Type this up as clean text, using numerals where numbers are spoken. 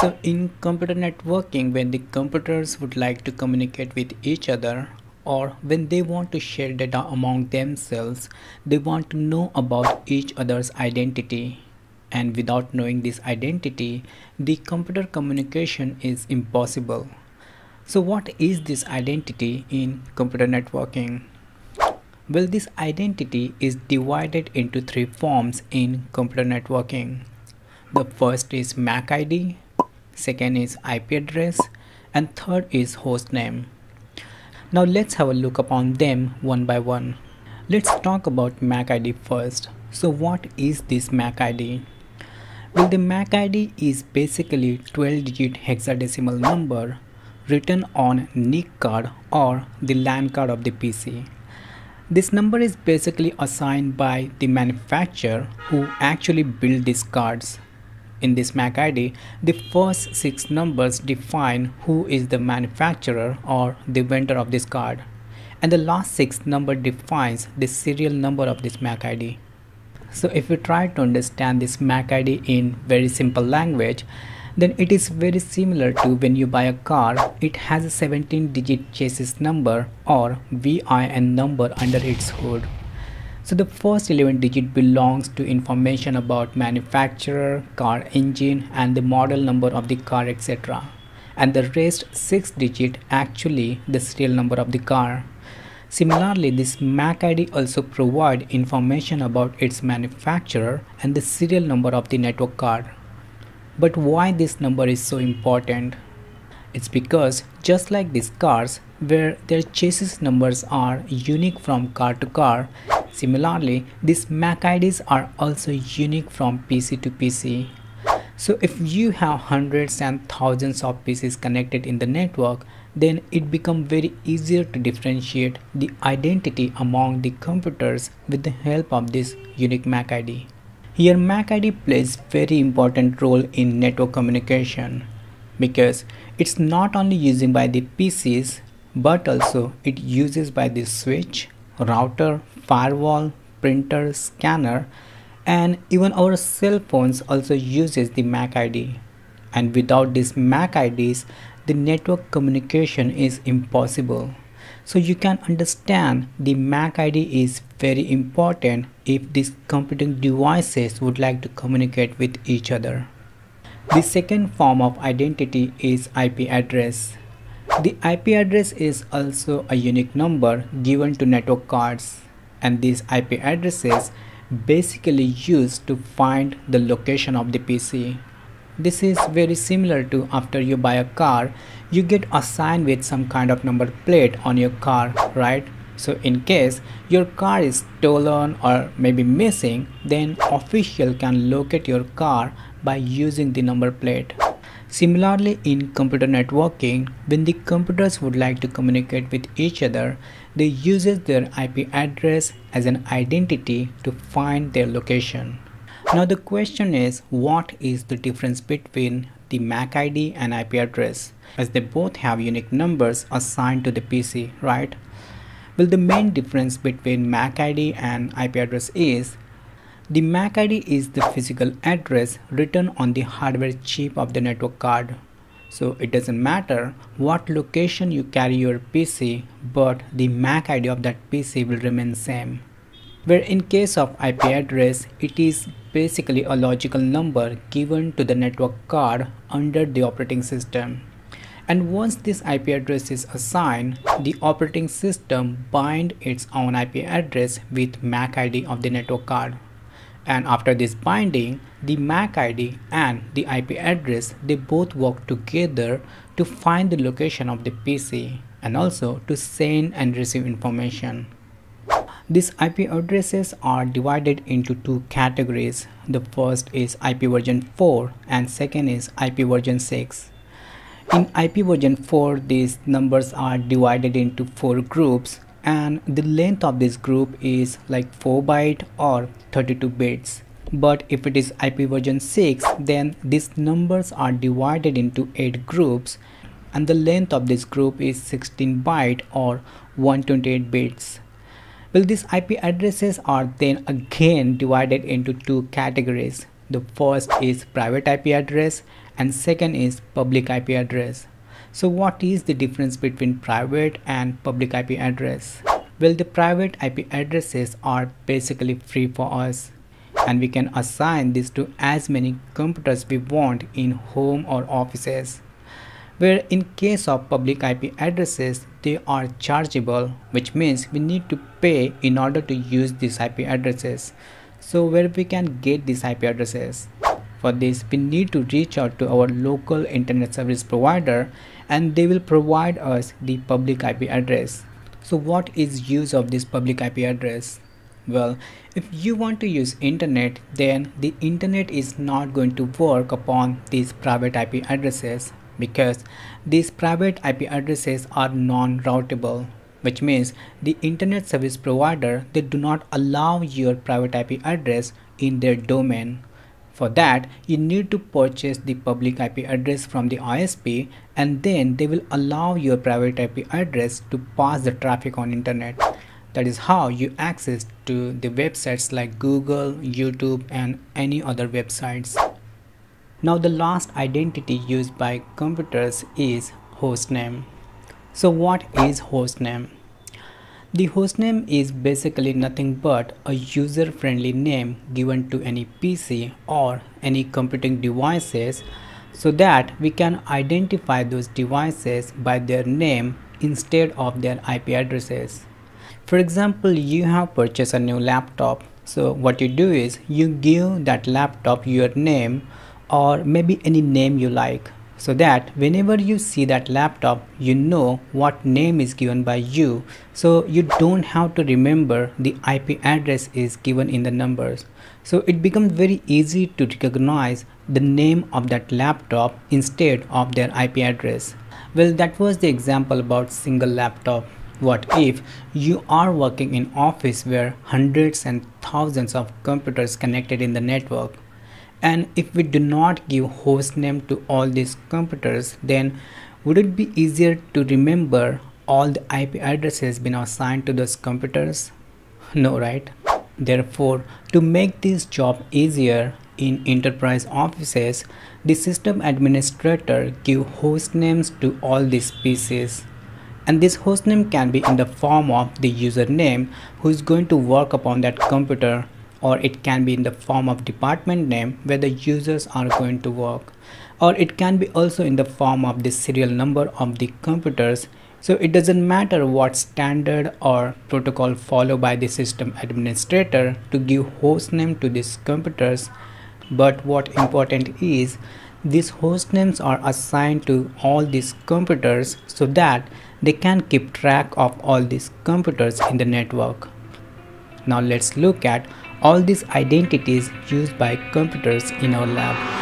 So in computer networking, when the computers would like to communicate with each other or when they want to share data among themselves, they want to know about each other's identity. And without knowing this identity, the computer communication is impossible. So what is this identity in computer networking? Well, this identity is divided into three forms in computer networking. The first is MAC ID, second is IP address, and third is host name. Now let's have a look upon them one by one. Let's talk about MAC ID first. So what is this MAC ID? Well, the MAC ID is basically 12-digit hexadecimal number written on NIC card or the LAN card of the PC. This number is basically assigned by the manufacturer who actually built these cards. In this MAC ID, the first 6 numbers define who is the manufacturer or the vendor of this card, and the last 6 number defines the serial number of this MAC ID. So if we try to understand this MAC ID in very simple language, then it is very similar to when you buy a car. It has a 17-digit chassis number or VIN number under its hood. So the first 11 digit belongs to information about manufacturer, car engine, and the model number of the car, etc. And the rest 6 digit actually the serial number of the car. Similarly, this MAC ID also provides information about its manufacturer and the serial number of the network card. But why this number is so important? It's because just like these cars where their chassis numbers are unique from car to car, similarly these MAC IDs are also unique from PC to PC. So if you have hundreds and thousands of PCs connected in the network, then it becomes very easier to differentiate the identity among the computers with the help of this unique MAC ID. Here MAC ID plays very important role in network communication because it's not only used by the PCs but also it uses by the switch, router, firewall, printer, scanner, and even our cell phones also uses the MAC ID. And without these MAC IDs, the network communication is impossible. So you can understand the MAC ID is very important if these computing devices would like to communicate with each other. The second form of identity is IP address. The IP address is also a unique number given to network cards, and these IP addresses basically used to find the location of the PC. This is very similar to after you buy a car, you get assigned with some kind of number plate on your car, right? So in case your car is stolen or maybe missing, then official can locate your car by using the number plate. Similarly, in computer networking, when the computers would like to communicate with each other, they use their IP address as an identity to find their location. Now the question is, what is the difference between the MAC ID and IP address, as they both have unique numbers assigned to the PC, right? Well, the main difference between MAC ID and IP address is the MAC ID is the physical address written on the hardware chip of the network card. So it doesn't matter what location you carry your PC, but the MAC ID of that PC will remain same. Where in case of IP address, it is basically a logical number given to the network card under the operating system. And once this IP address is assigned, the operating system binds its own IP address with MAC ID of the network card. And after this binding, the MAC ID and the IP address, they both work together to find the location of the PC and also to send and receive information. These IP addresses are divided into two categories. The first is IP version 4 and second is IP version 6. In IP version 4, these numbers are divided into 4 groups, and the length of this group is like 4 byte or 32 bits. But if it is IP version 6, then these numbers are divided into 8 groups, and the length of this group is 16 byte or 128 bits. Well, these IP addresses are then again divided into two categories. The first is private IP address and second is public IP address. So what is the difference between private and public IP address? Well, the private IP addresses are basically free for us, and we can assign this to as many computers we want in home or offices. Where in case of public IP addresses, they are chargeable, which means we need to pay in order to use these IP addresses. So where we can get these IP addresses? For this, we need to reach out to our local internet service provider and they will provide us the public IP address. So what is use of this public IP address? Well, if you want to use internet, then the internet is not going to work upon these private IP addresses because these private IP addresses are non-routable, which means the internet service provider, they do not allow your private IP address in their domain. For that, you need to purchase the public IP address from the ISP and then they will allow your private IP address to pass the traffic on internet. That is how you access to the websites like Google, YouTube and any other websites. Now the last identity used by computers is hostname. So what is hostname? The hostname is basically nothing but a user-friendly name given to any PC or any computing devices so that we can identify those devices by their name instead of their IP addresses. For example, you have purchased a new laptop. So what you do is you give that laptop your name or maybe any name you like, so that whenever you see that laptop, you know what name is given by you, so you don't have to remember the IP address is given in the numbers. So it becomes very easy to recognize the name of that laptop instead of their IP address. Well, that was the example about single laptop. What if you are working in office where hundreds and thousands of computers connected in the network? And if we do not give host name to all these computers, then would it be easier to remember all the IP addresses been assigned to those computers? No, right? Therefore, to make this job easier in enterprise offices, the system administrator give host names to all these PCs. And this hostname can be in the form of the username who is going to work upon that computer, or it can be in the form of department name where the users are going to work, or it can be also in the form of the serial number of the computers. So it doesn't matter what standard or protocol followed by the system administrator to give host name to these computers, but what important is these host names are assigned to all these computers so that they can keep track of all these computers in the network. Now let's look at all these identities used by computers in our lab.